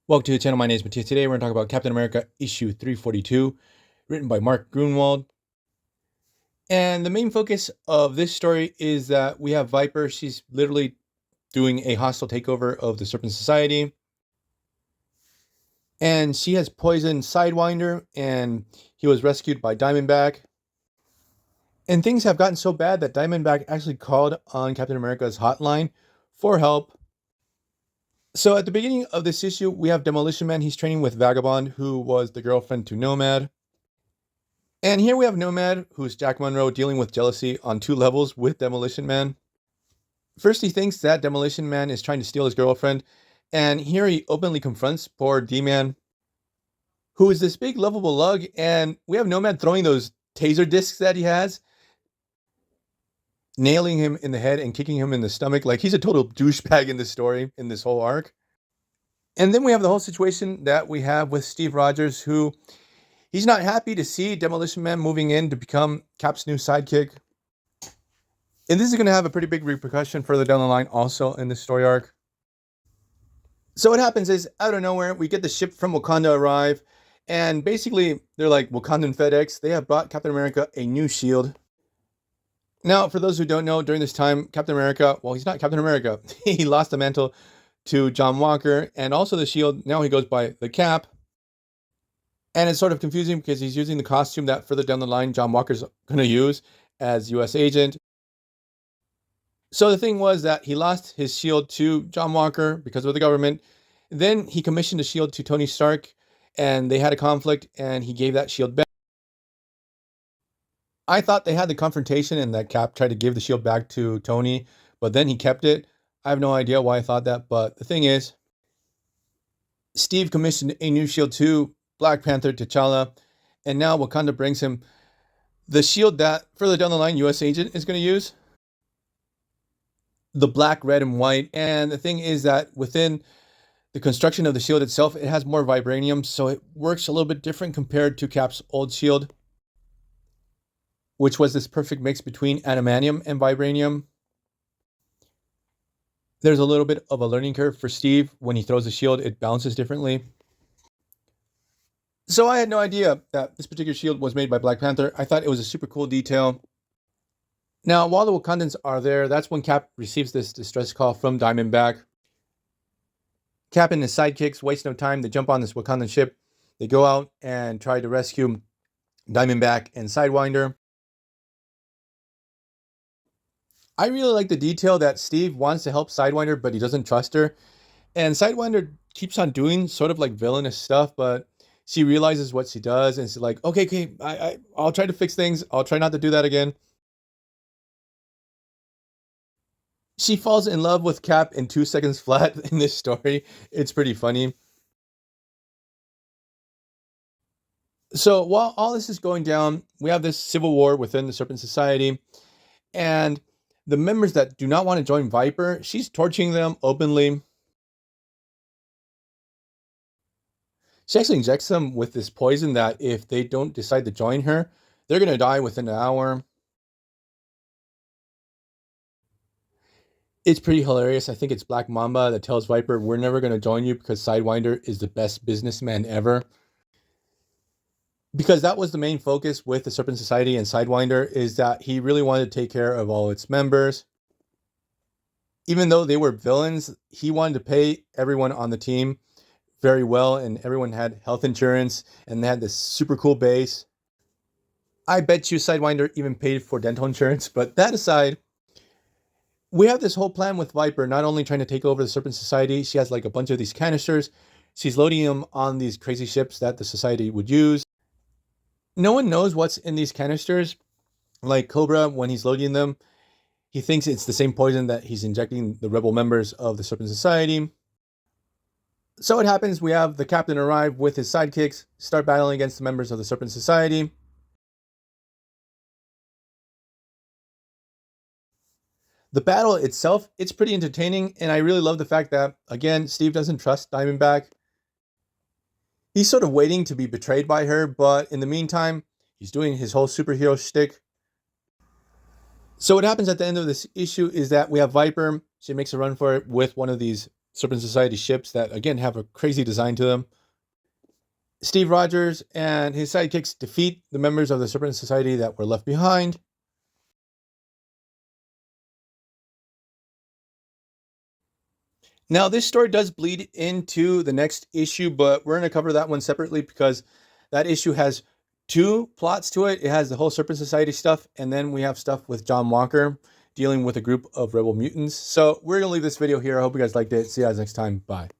Welcome to the channel. My name is Matthias. Today we're going to talk about Captain America issue 342, written by Mark Grunwald. And the main focus of this story is that we have Viper. She's literally doing a hostile takeover of the Serpent Society. And she has poisoned Sidewinder, and he was rescued by Diamondback. And things have gotten so bad that Diamondback actually called on Captain America's hotline for help. So at the beginning of this issue, we have Demolition Man. He's training with Vagabond, who was the girlfriend to Nomad. And here we have Nomad, who's Jack Monroe, dealing with jealousy on two levels with Demolition Man. First, he thinks that Demolition Man is trying to steal his girlfriend, and here he openly confronts poor D-Man, who is this big lovable lug, and we have Nomad throwing those taser discs that he has, nailing him in the head and kicking him in the stomach. Like, he's a total douchebag in this story, in this whole arc. And then we have the whole situation that we have with Steve Rogers, who he's not happy to see Demolition Man moving in to become Cap's new sidekick. And this is going to have a pretty big repercussion further down the line also in this story arc. So what happens is, out of nowhere, we get the ship from Wakanda arrive. And basically, they're like Wakandan FedEx. They have brought Captain America a new shield. Now, for those who don't know, during this time, Captain America, well, he's not Captain America. He lost the mantle to John Walker. And also the shield, now he goes by the Cap. And it's sort of confusing because he's using the costume that further down the line John Walker's going to use as U.S. agent. So the thing was that he lost his shield to John Walker because of the government. Then he commissioned a shield to Tony Stark, and they had a conflict, and he gave that shield back. I thought they had the confrontation and that Cap tried to give the shield back to Tony, but then he kept it. I have no idea why I thought that, but the thing is, Steve commissioned a new shield to Black Panther, T'Challa, and now Wakanda brings him the shield that further down the line U.S. agent is going to use. The black, red, and white. And the thing is that within the construction of the shield itself, it has more vibranium, so it works a little bit different compared to Cap's old shield, which was this perfect mix between adamantium and vibranium. There's a little bit of a learning curve for Steve. When he throws the shield, it bounces differently. So I had no idea that this particular shield was made by Black Panther. I thought it was a super cool detail. Now, while the Wakandans are there, that's when Cap receives this distress call from Diamondback. Cap and his sidekicks waste no time. They jump on this Wakandan ship. They go out and try to rescue Diamondback and Sidewinder. I really like the detail that Steve wants to help Sidewinder, but he doesn't trust her. And Sidewinder keeps on doing sort of like villainous stuff, but she realizes what she does, and she's like, okay, I'll try to fix things. I'll try not to do that again. She falls in love with Cap in 2 seconds flat in this story. It's pretty funny. So while all this is going down, we have this civil war within the Serpent Society. And the members that do not want to join Viper, she's torturing them openly. She actually injects them with this poison that if they don't decide to join her, they're going to die within an hour. It's pretty hilarious. I think it's Black Mamba that tells Viper, we're never going to join you because Sidewinder is the best businessman ever. Because that was the main focus with the Serpent Society and Sidewinder, is that he really wanted to take care of all its members. Even though they were villains, he wanted to pay everyone on the team very well, and everyone had health insurance, and they had this super cool base. I bet you Sidewinder even paid for dental insurance, but that aside, we have this whole plan with Viper, not only trying to take over the Serpent Society, she has like a bunch of these canisters. She's loading them on these crazy ships that the Society would use. No one knows what's in these canisters. Like Cobra, when he's loading them, he thinks it's the same poison that he's injecting the rebel members of the Serpent Society. So it happens, we have the captain arrive with his sidekicks, start battling against the members of the Serpent Society. The battle itself, it's pretty entertaining, and I really love the fact that, again, Steve doesn't trust Diamondback. He's sort of waiting to be betrayed by her, but in the meantime, he's doing his whole superhero shtick. So what happens at the end of this issue is that we have Viper. She makes a run for it with one of these Serpent Society ships that, again, have a crazy design to them. Steve Rogers and his sidekicks defeat the members of the Serpent Society that were left behind. Now, this story does bleed into the next issue, but we're going to cover that one separately because that issue has two plots to it. It has the whole Serpent Society stuff, and then we have stuff with John Walker dealing with a group of rebel mutants. So we're going to leave this video here. I hope you guys liked it. See you guys next time. Bye.